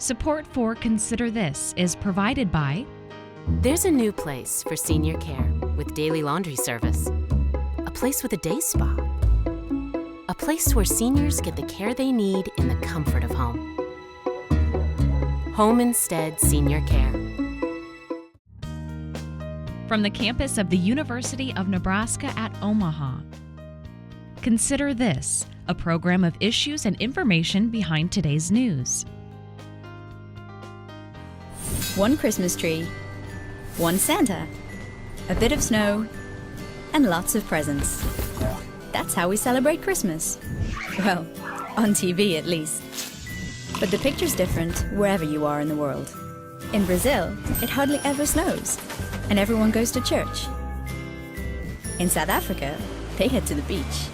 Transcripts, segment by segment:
Support for Consider This is provided by There's a new place for senior care with daily laundry service. A place with a day spa. A place where seniors get the care they need in the comfort of home. Home Instead Senior Care. from the campus of the University of Nebraska at Omaha. Consider This, a program of issues and information behind today's news. One Christmas tree, one Santa, a bit of snow, and lots of presents. That's how we celebrate Christmas. Well, on TV at least. But the picture's different wherever you are in the world. In Brazil, it hardly ever snows, and everyone goes to church. In South Africa, they head to the beach.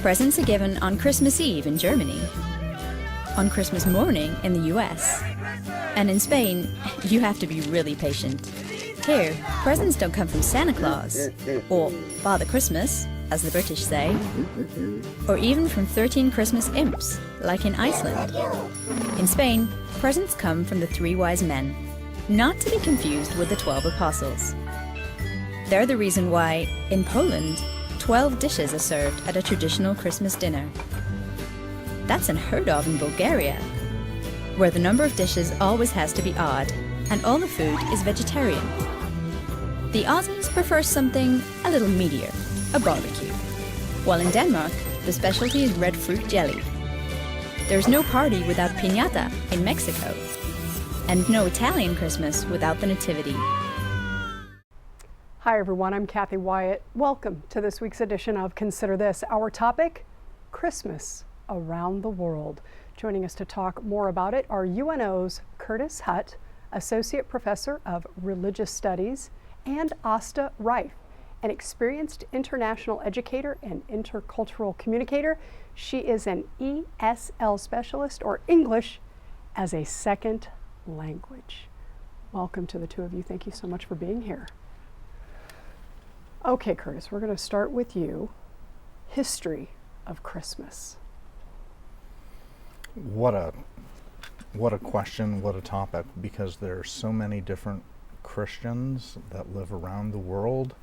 Presents are given on Christmas Eve in Germany, on Christmas morning in the US, and in Spain, you have to be really patient. Here, presents don't come from Santa Claus, or Father Christmas, as the British say, or even from 13 Christmas imps, like in Iceland. In Spain, presents come from the 3 wise men, not to be confused with the 12 apostles. They're the reason why, in Poland, 12 dishes are served at a traditional Christmas dinner. That's unheard of in Bulgaria, where the number of dishes always has to be odd, and all the food is vegetarian. The Aussies prefer something a little meatier, a barbecue. While in Denmark, the specialty is red fruit jelly. There's no party without piñata in Mexico, and no Italian Christmas without the Nativity. Hi everyone, I'm Kathy Wyatt. Welcome to this week's edition of Consider This. Our topic, Christmas around the world. Joining us to talk more about it are UNO's Curtis Hutt, Associate Professor of Religious Studies, and Asta Reif, an experienced international educator and intercultural communicator. She is an ESL specialist, or English as a second language. Welcome to the two of you. Thank you so much for being here. Okay, Curtis, we're going to start with you. History of Christmas. What a question, what a topic, because there are so many different Christians that live around the world.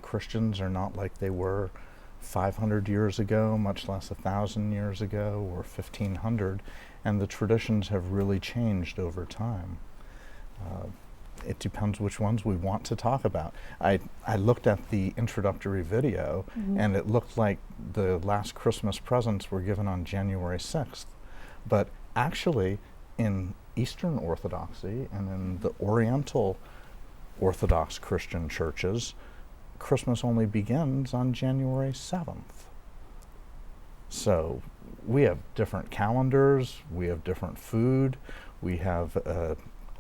Christians are not like they were 500 years ago, much less 1,000 years ago or 1,500, and the traditions have really changed over time. It depends which ones we want to talk about. I looked at the introductory video, and it looked like the last Christmas presents were given on January 6th. But actually, in Eastern Orthodoxy and in the Oriental Orthodox Christian churches, Christmas only begins on January 7th. So we have different calendars, we have different food, we have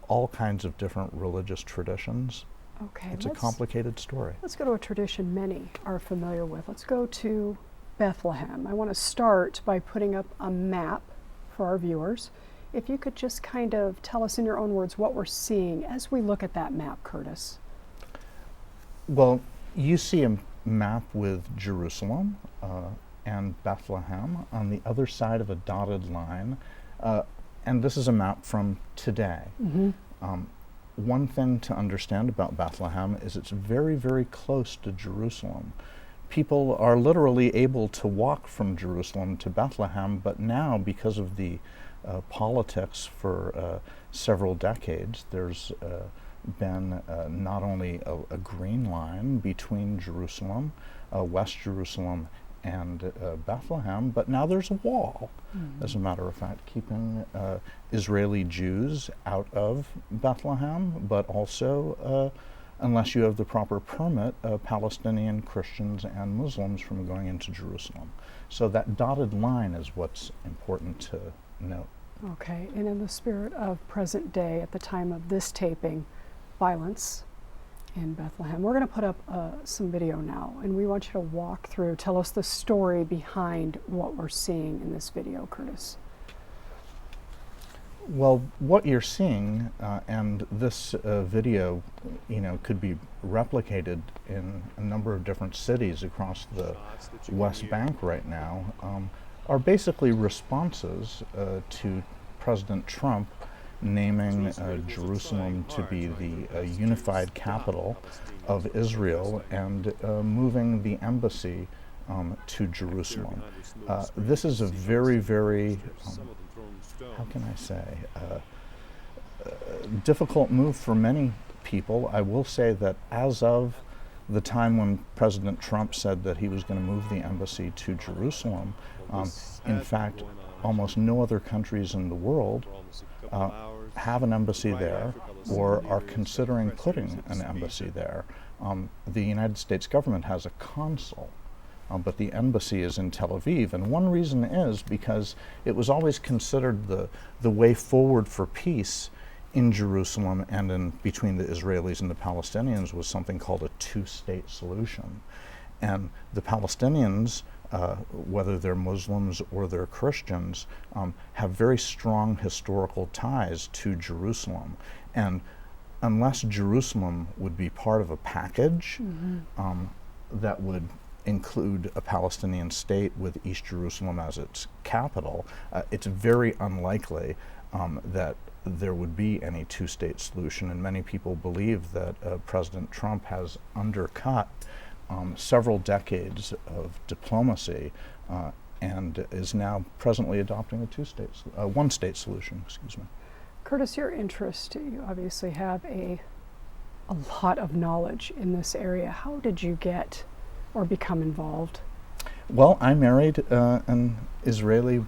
all kinds of different religious traditions. Okay, it's a complicated story. Let's go to a tradition many are familiar with. Let's go to Bethlehem. I want to start by putting up a map for our viewers. If you could just kind of tell us in your own words what we're seeing as we look at that map, Curtis. Well, you see a map with Jerusalem and Bethlehem on the other side of a dotted line. And this is a map from today. One thing to understand about Bethlehem is it's very, very close to Jerusalem. People are literally able to walk from Jerusalem to Bethlehem, but now, because of the politics for several decades, there's been not only a green line between Jerusalem, West Jerusalem, and Bethlehem, but now there's a wall, as a matter of fact, keeping Israeli Jews out of Bethlehem, but also, unless you have the proper permit, Palestinian Christians and Muslims from going into Jerusalem. So that dotted line is what's important to note. Okay, and in the spirit of present day, at the time of this taping, violence in Bethlehem. We're going to put up some video now, and we want you to walk through, tell us the story behind what we're seeing in this video, Curtis. Well, what you're seeing, and this video, could be replicated in a number of different cities across the West Bank right now, are basically responses to President Trump naming Jerusalem to be the unified capital of Israel and moving the embassy to Jerusalem. This is a very, very, how can I say, difficult move for many people. I will say that as of the time when President Trump said that he was going to move the embassy to Jerusalem, in fact, almost no other countries in the world have an embassy there or are considering putting an embassy there. The United States government has a consul, but the embassy is in Tel Aviv. And one reason is because it was always considered the way forward for peace in Jerusalem and in between the Israelis and the Palestinians was something called a two-state solution. And the Palestinians, whether they're Muslims or they're Christians, have very strong historical ties to Jerusalem. And unless Jerusalem would be part of a package that would include a Palestinian state with East Jerusalem as its capital, it's very unlikely that there would be any two-state solution. And many people believe that President Trump has undercut several decades of diplomacy and is now presently adopting a one-state solution. Excuse me. Curtis, your interest, you obviously have a lot of knowledge in this area. How did you get or become involved? Well, I married an Israeli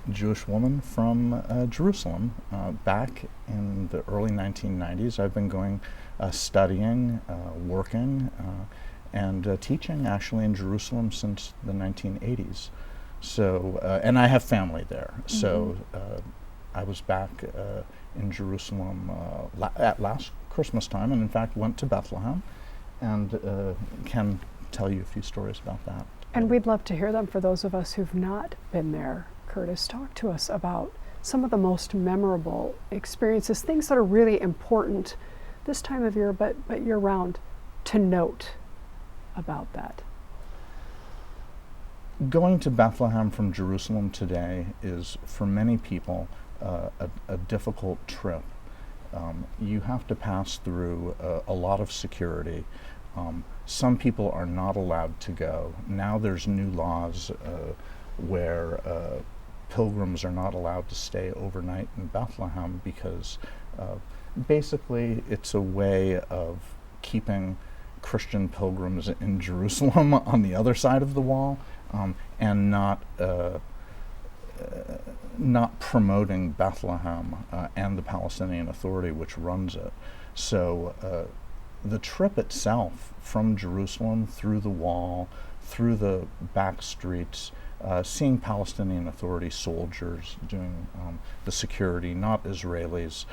Jewish woman from Jerusalem back in the early 1990s. I've been going studying, working, and teaching actually in Jerusalem since the 1980s. So, and I have family there. So I was back in Jerusalem at last Christmas time, and in fact went to Bethlehem, and can tell you a few stories about that. And we'd love to hear them for those of us who've not been there. Curtis, talk to us about some of the most memorable experiences, things that are really important this time of year, but year-round, to note about that. Going to Bethlehem from Jerusalem today is, for many people, a difficult trip. You have to pass through a lot of security. Some people are not allowed to go. Now there's new laws where pilgrims are not allowed to stay overnight in Bethlehem because basically it's a way of keeping Christian pilgrims in Jerusalem on the other side of the wall and not promoting Bethlehem and the Palestinian Authority which runs it. So the trip itself from Jerusalem through the wall, through the back streets, seeing Palestinian Authority soldiers doing the security, not Israelis,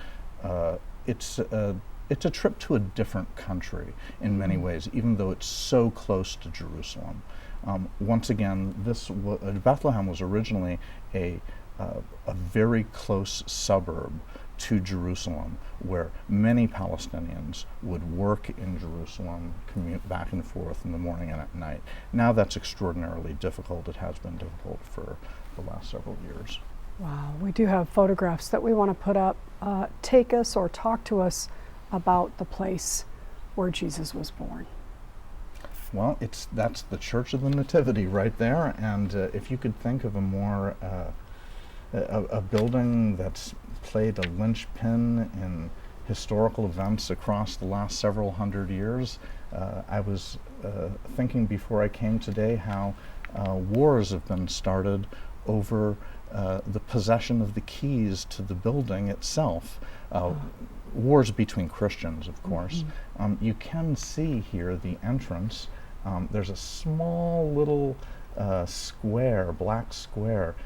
it's a trip to a different country in many ways, even though it's so close to Jerusalem. Once again, Bethlehem was originally a very close suburb to Jerusalem, where many Palestinians would work in Jerusalem, commute back and forth in the morning and at night. Now that's extraordinarily difficult. It has been difficult for the last several years. Wow, we do have photographs that we want to put up. Take us or talk to us about the place where Jesus was born. Well, that's the Church of the Nativity right there, and if you could think of a more a building that's played a linchpin in historical events across the last several hundred years. I was thinking before I came today how wars have been started over the possession of the keys to the building itself. Wars between Christians, of course. You can see here the entrance. There's a small little square, black square,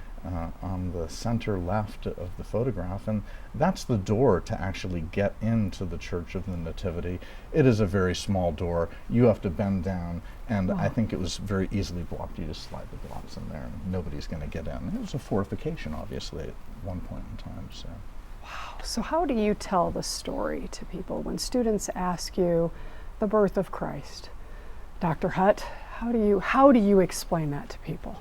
on the center left of the photograph, and that's the door to actually get into the Church of the Nativity. It is a very small door. You have to bend down, and I think it was very easily blocked. You just slide the blocks in there, and nobody's going to get in. It was a fortification, obviously, at one point in time. So. Wow. So how do you tell the story to people when students ask you the birth of Christ? Dr. Hutt, how do you explain that to people?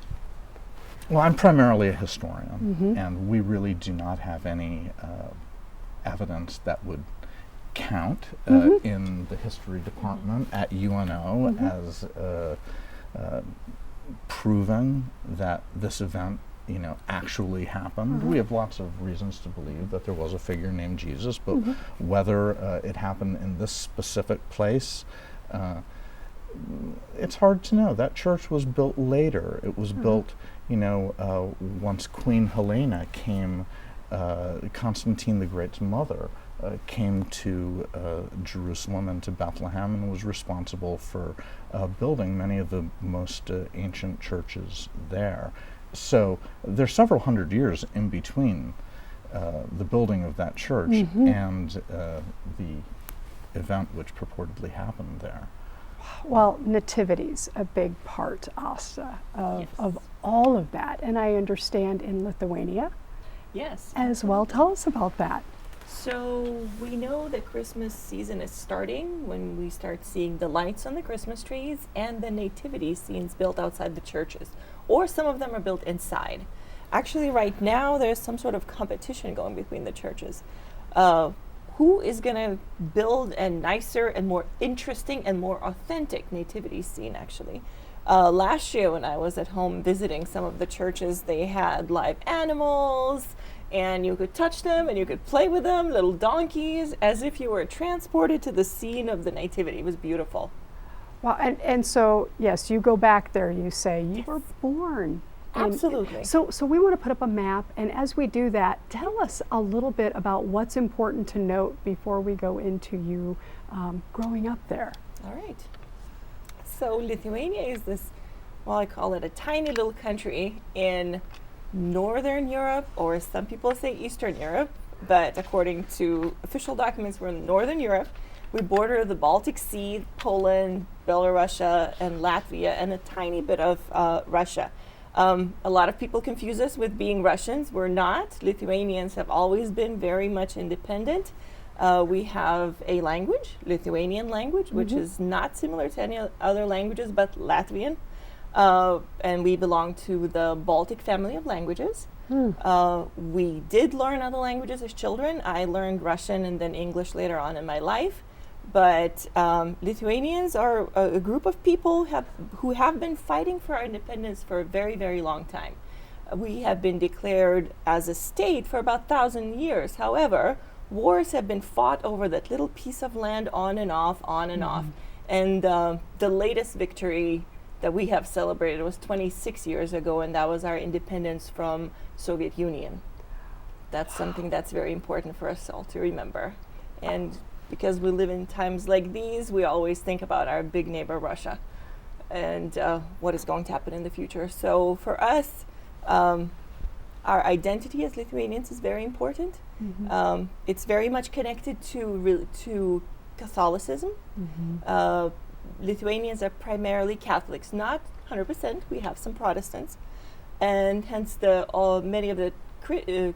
Well, I'm primarily a historian, and we really do not have any evidence that would count in the history department at UNO as proving that this event, actually happened. We have lots of reasons to believe that there was a figure named Jesus, but whether it happened in this specific place, it's hard to know. That church was built later. It was built, once Queen Helena came, Constantine the Great's mother, came to Jerusalem and to Bethlehem and was responsible for building many of the most ancient churches there. So there's several hundred years in between the building of that church and the event which purportedly happened there. Well, nativity's a big part, Asta, of all of that, and I understand in Lithuania Yes. as well. Tell us about that. So we know that Christmas season is starting when we start seeing the lights on the Christmas trees and the nativity scenes built outside the churches, or some of them are built inside. Actually, right now there's some sort of competition going between the churches. Who is going to build a nicer and more interesting and more authentic nativity scene, actually? Last year when I was at home visiting some of the churches, they had live animals, and you could touch them and you could play with them, little donkeys, as if you were transported to the scene of the nativity. It was beautiful. Well, and so, yes, you go back there, you say, you were born. Absolutely. So we want to put up a map, and as we do that, tell us a little bit about what's important to note before we go into you growing up there. All right. So Lithuania is this, well, I call it a tiny little country in Northern Europe, or some people say Eastern Europe, but according to official documents, we're in Northern Europe. We border the Baltic Sea, Poland, Belarus, and Latvia, and a tiny bit of Russia. A lot of people confuse us with being Russians. We're not. Lithuanians have always been very much independent. We have a language, Lithuanian language, which is not similar to any other languages but Latvian. And we belong to the Baltic family of languages. We did learn other languages as children. I learned Russian and then English later on in my life. But Lithuanians are a group of people who have been fighting for our independence for a very, very long time. We have been declared as a state for about 1,000 years. However, wars have been fought over that little piece of land on and off, on and off. And the latest victory that we have celebrated was 26 years ago, and that was our independence from Soviet Union. That's something that's very important for us all to remember. And because we live in times like these, we always think about our big neighbor, Russia, and what is going to happen in the future. So for us, our identity as Lithuanians is very important. It's very much connected to Catholicism. Lithuanians are primarily Catholics, not 100%. We have some Protestants, and hence many of the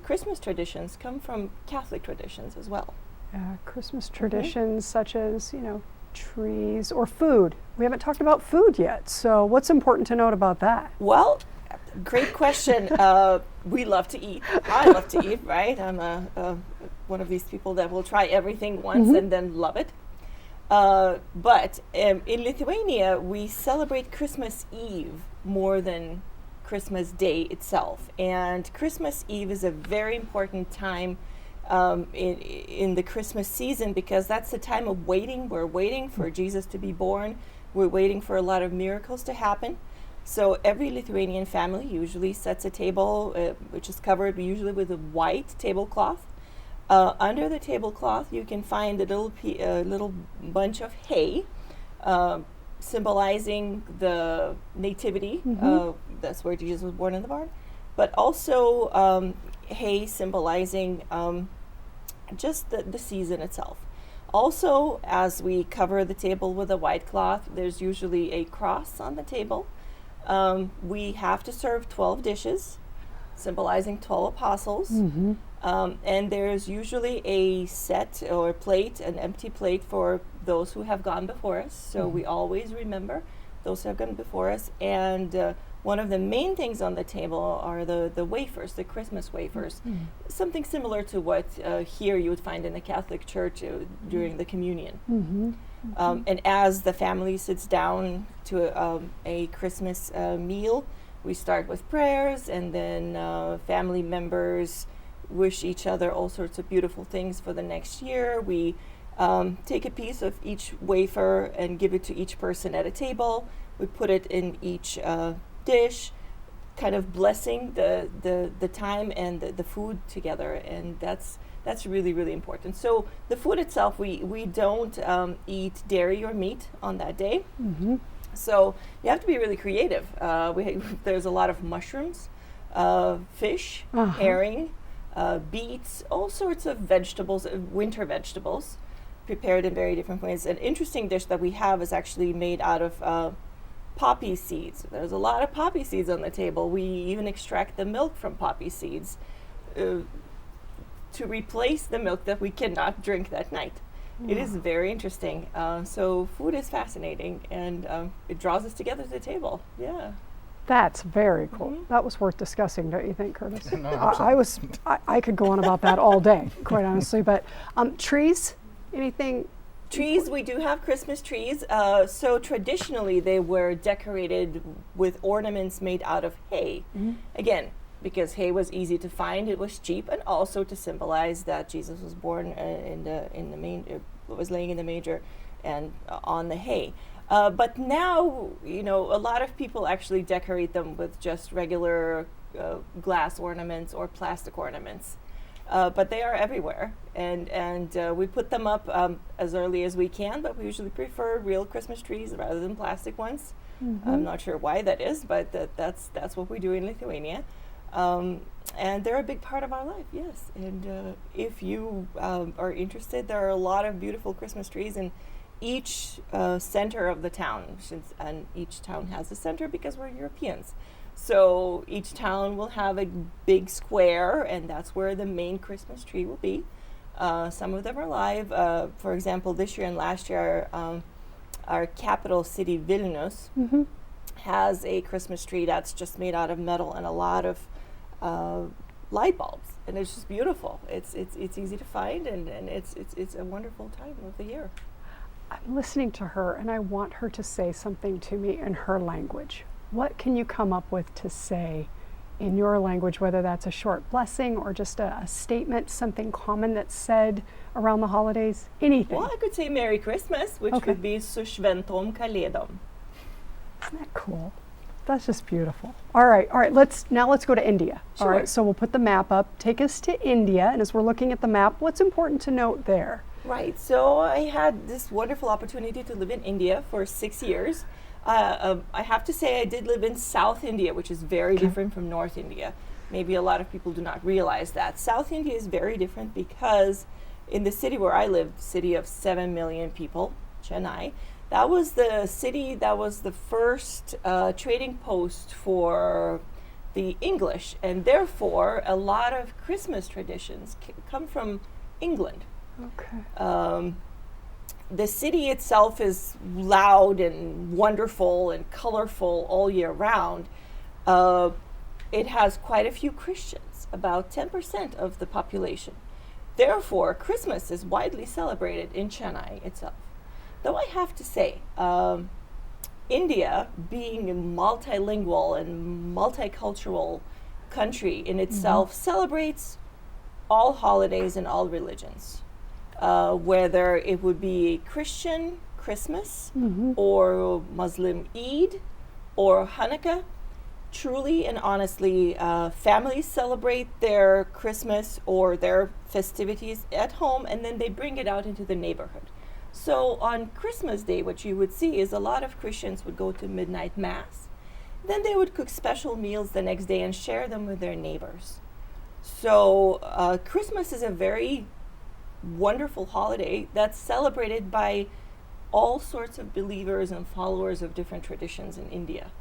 Christmas traditions come from Catholic traditions as well. Christmas traditions such as, trees or food. We haven't talked about food yet, so what's important to note about that? Well, great question. We love to eat. I love to eat, right? I'm one of these people that will try everything once and then love it. But in Lithuania, we celebrate Christmas Eve more than Christmas Day itself. And Christmas Eve is a very important time in the Christmas season, because that's the time of waiting. We're waiting for Jesus to be born. We're waiting for a lot of miracles to happen. So every Lithuanian family usually sets a table which is covered usually with a white tablecloth. Under the tablecloth, you can find a little bunch of hay, symbolizing the nativity. That's where Jesus was born, in the barn. But also hay symbolizing just the season itself. Also, as we cover the table with a white cloth, there's usually a cross on the table. We have to serve 12 dishes, symbolizing 12 apostles. And there's usually a set or plate, an empty plate for those who have gone before us. So we always remember those have gone before us. And one of the main things on the table are the wafers, the Christmas wafers. Something similar to what here you would find in the Catholic Church during the communion. And as the family sits down to a Christmas meal, we start with prayers, and then family members wish each other all sorts of beautiful things for the next year. We take a piece of each wafer and give it to each person at a table. We put it in each dish, kind of blessing the time and the food together, and that's really, really important. So the food itself, we don't eat dairy or meat on that day. So you have to be really creative. There's a lot of mushrooms, fish, herring, beets, all sorts of vegetables, winter vegetables, prepared in very different ways. An interesting dish that we have is actually made out of poppy seeds. There's a lot of poppy seeds on the table. We even extract the milk from poppy seeds to replace the milk that we cannot drink that night. It is very interesting. So food is fascinating, and it draws us together to the table. Yeah. That's very cool. That was worth discussing, don't you think, Curtis? No, I could go on about that all day, quite honestly. But trees, anything? Trees, we do have Christmas trees. So traditionally, they were decorated with ornaments made out of hay. Again, because hay was easy to find, it was cheap, and also to symbolize that Jesus was born in the manger, was laying in the manger, and on the hay. But now, a lot of people actually decorate them with just regular glass ornaments or plastic ornaments. But they are everywhere, and we put them up as early as we can, but we usually prefer real Christmas trees rather than plastic ones. I'm not sure why that is, but that's what we do in Lithuania. And they're a big part of our life, yes. And if you are interested, there are a lot of beautiful Christmas trees in each center of the town, and each town has a center because we're Europeans. So each town will have a big square, and that's where the main Christmas tree will be. Some of them are live. For example, this year and last year, our capital city, Vilnius, has a Christmas tree that's just made out of metal and a lot of light bulbs, and it's just beautiful. It's easy to find, and it's a wonderful time of the year. I'm listening to her, and I want her to say something to me in her language. What can you come up with to say in your language, whether that's a short blessing or just a statement, something common that's said around the holidays? Anything. Well, I could say Merry Christmas, which would be Su Shventom Kalėdom. Isn't that cool? That's just beautiful. All right. Let's go to India. Sure. All right. So we'll put the map up. Take us to India, and as we're looking at the map, what's important to note there? Right. So I had this wonderful opportunity to live in India for 6 years. I have to say I did live in South India, which is very different from North India. Maybe a lot of people do not realize that. South India is very different because in the city where I lived, city of 7 million people, Chennai, that was the city that was the first trading post for the English, and therefore a lot of Christmas traditions come from England. Okay. The city itself is loud and wonderful and colorful all year round. It has quite a few Christians, about 10% of the population. Therefore, Christmas is widely celebrated in Chennai itself. Though I have to say, India, being a multilingual and multicultural country in itself, celebrates all holidays and all religions. Whether it would be Christian Christmas or Muslim Eid or Hanukkah, truly and honestly, families celebrate their Christmas or their festivities at home, and then they bring it out into the neighborhood. So on Christmas Day, what you would see is a lot of Christians would go to midnight mass. Then they would cook special meals the next day and share them with their neighbors. So Christmas is a very wonderful holiday that's celebrated by all sorts of believers and followers of different traditions in India.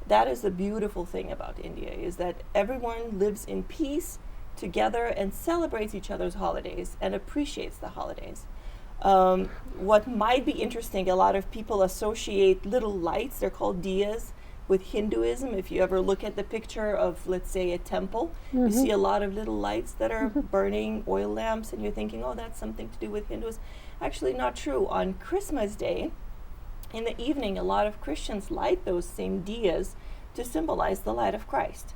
That is the beautiful thing about India, is that everyone lives in peace together and celebrates each other's holidays and appreciates the holidays. What might be interesting, a lot of people associate little lights, they're called diyas, with Hinduism. If you ever look at the picture of, let's say, a temple, you see a lot of little lights that are burning, oil lamps, and you're thinking, oh, that's something to do with Hinduism. Actually, not true. On Christmas Day, in the evening, a lot of Christians light those same diyas to symbolize the light of Christ.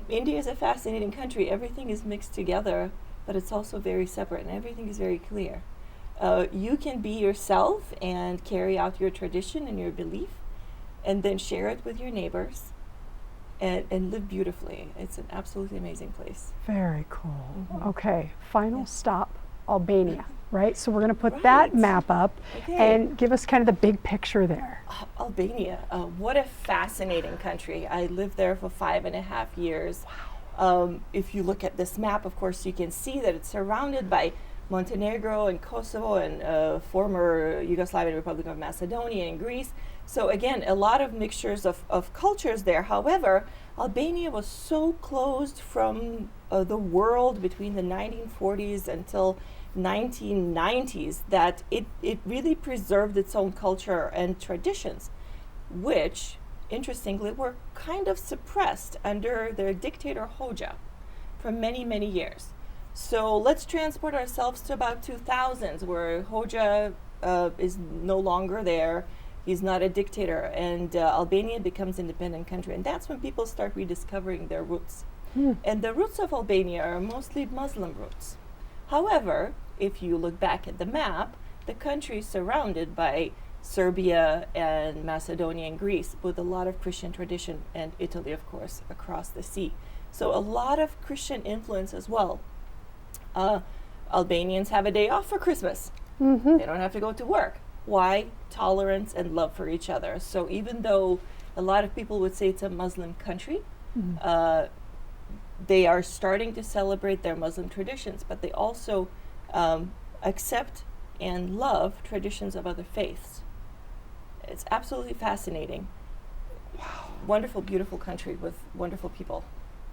India is a fascinating country. Everything is mixed together, but it's also very separate, and everything is very clear. You can be yourself and carry out your tradition and your belief, and then share it with your neighbors and live beautifully. It's an absolutely amazing place. Very cool. Mhm. Okay, final stop, Albania, right? So we're going to put Right. that map up Okay. and give us kind of the big picture there. Albania, what a fascinating country. I lived there for 5.5 years. If you look at this map, of course, you can see that it's surrounded by Montenegro and Kosovo and former Yugoslavian Republic of Macedonia and Greece. So again, a lot of mixtures of cultures there. However, Albania was so closed from the world between the 1940s until 1990s that it really preserved its own culture and traditions, which, interestingly, were kind of suppressed under their dictator Hoxha for many, many years. So let's transport ourselves to about 2000s, where Hoxha is no longer there. He's not a dictator, and Albania becomes an independent country. And that's when people start rediscovering their roots. And the roots of Albania are mostly Muslim roots. However, if you look back at the map, the country is surrounded by Serbia and Macedonia and Greece, with a lot of Christian tradition, and Italy, of course, across the sea. So a lot of Christian influence as well. Albanians have a day off for Christmas. They don't have to go to work. Why? Tolerance and love for each other. So even though a lot of people would say it's a Muslim country, they are starting to celebrate their Muslim traditions, but they also accept and love traditions of other faiths. It's absolutely fascinating. Wow. Wonderful, beautiful country with wonderful people.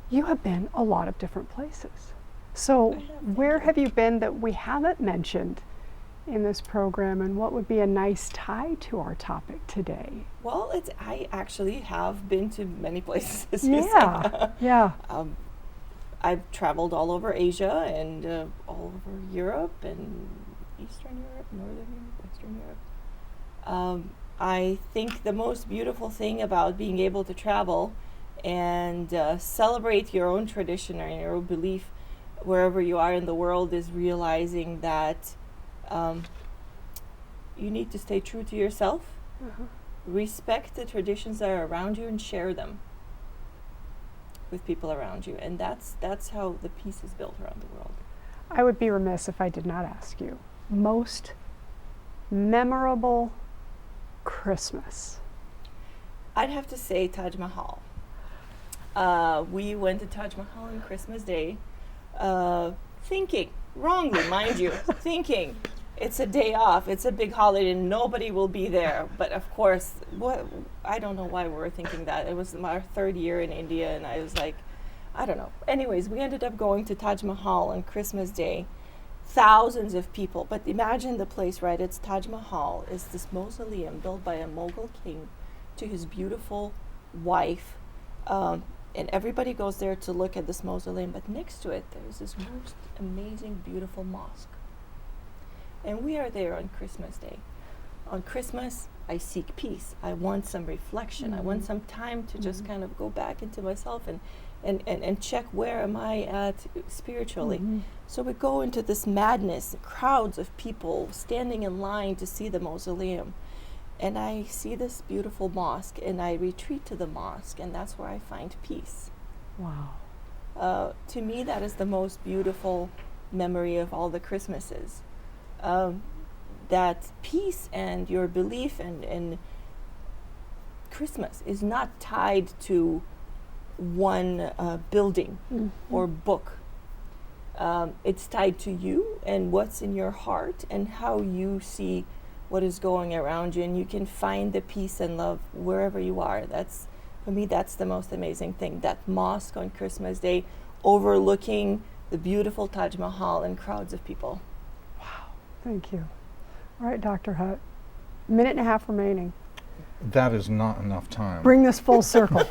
You have been a lot of different places. So where have you been that we haven't mentioned in this program, and what would be a nice tie to our topic today? Well, I actually have been to many places. Yeah. I've traveled all over Asia and all over Europe and Eastern Europe, Northern Europe, Western Europe. I think the most beautiful thing about being able to travel and celebrate your own tradition or your own belief wherever you are in the world is realizing that you need to stay true to yourself, respect the traditions that are around you, and share them with people around you. And that's how the peace is built around the world. I would be remiss if I did not ask you, most memorable Christmas. I'd have to say Taj Mahal. We went to Taj Mahal on Christmas Day, thinking, wrongly, mind you, thinking it's a day off, it's a big holiday, and nobody will be there. But of course, I don't know why we were thinking that. It was our 3rd year in India, and I was like, I don't know. Anyways, we ended up going to Taj Mahal on Christmas Day. Thousands of people, but imagine the place, right? It's Taj Mahal. It's this mausoleum built by a Mughal king to his beautiful wife. And everybody goes there to look at this mausoleum, but next to it, there's this most amazing, beautiful mosque. And we are there on Christmas Day. On Christmas, I seek peace. I want some reflection. I want some time to just kind of go back into myself and check where am I at spiritually. So we go into this madness, crowds of people standing in line to see the mausoleum. And I see this beautiful mosque, and I retreat to the mosque, and that's where I find peace. Wow. To me, that is the most beautiful memory of all the Christmases. That peace and your belief and Christmas is not tied to one building or book. It's tied to you and what's in your heart and how you see what is going around you, and you can find the peace and love wherever you are. That's, for me, that's the most amazing thing. That mosque on Christmas Day overlooking the beautiful Taj Mahal and crowds of people. Thank you. All right, Dr. Hutt, minute and a half remaining. That is not enough time. Bring this full circle.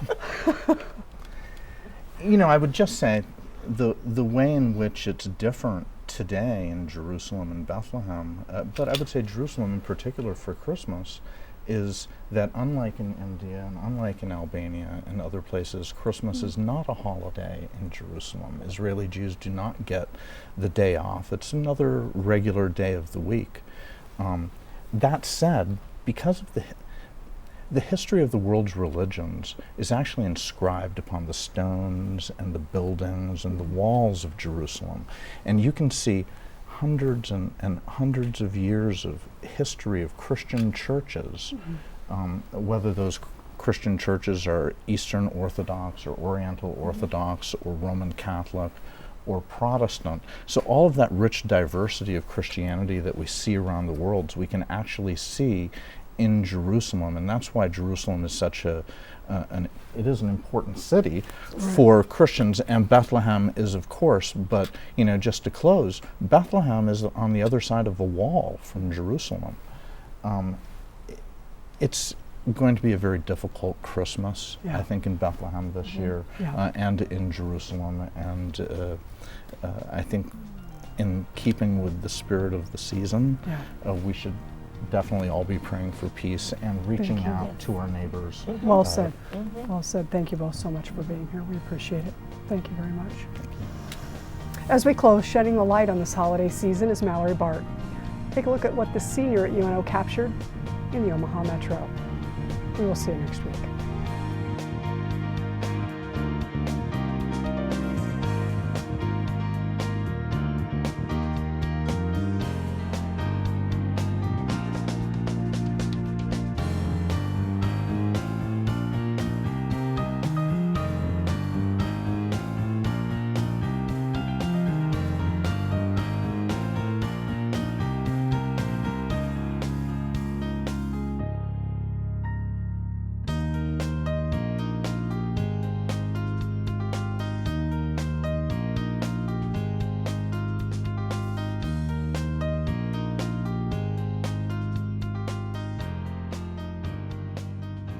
You know, I would just say the way in which it's different today in Jerusalem and Bethlehem, but I would say Jerusalem in particular for Christmas, is that unlike in India and unlike in Albania and other places, Christmas is not a holiday in Jerusalem. Israeli Jews do not get the day off. It's another regular day of the week. That said, because of the history of the world's religions is actually inscribed upon the stones and the buildings and the walls of Jerusalem. And you can see hundreds and hundreds of years of history of Christian churches, whether those Christian churches are Eastern Orthodox or Oriental Orthodox or Roman Catholic or Protestant. So all of that rich diversity of Christianity that we see around the world, we can actually see in Jerusalem, and that's why Jerusalem is such it is an important city for Christians, and Bethlehem is, of course, but you know, just to close, Bethlehem is on the other side of the wall from Jerusalem. It's going to be a very difficult Christmas, I think, in Bethlehem this year, and in Jerusalem, and I think in keeping with the spirit of the season, we should definitely all be praying for peace and reaching out to our neighbors. Well said. Well said. Thank you both so much for being here. We appreciate it. Thank you very much. As we close, shedding the light on this holiday season is Mallory Bart. Take a look at what the senior at UNO captured in the Omaha Metro. We will see you next week.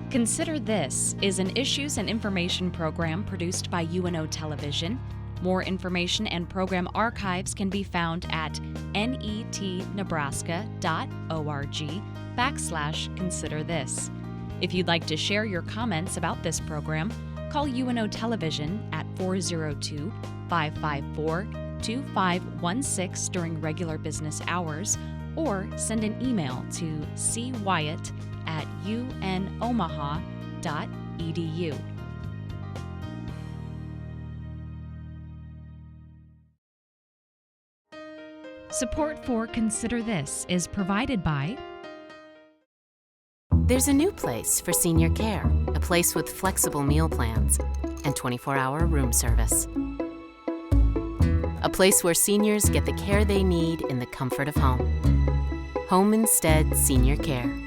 Consider This is an issues and information program produced by UNO Television. More information and program archives can be found at netnebraska.org/Consider This. If you'd like to share your comments about this program, call UNO Television at 402-554-2516 during regular business hours, or send an email to cwyatt@unomaha.edu. Support for Consider This is provided by There's a new place for senior care, a place with flexible meal plans and 24-hour room service. A place where seniors get the care they need in the comfort of home. Home Instead Senior Care.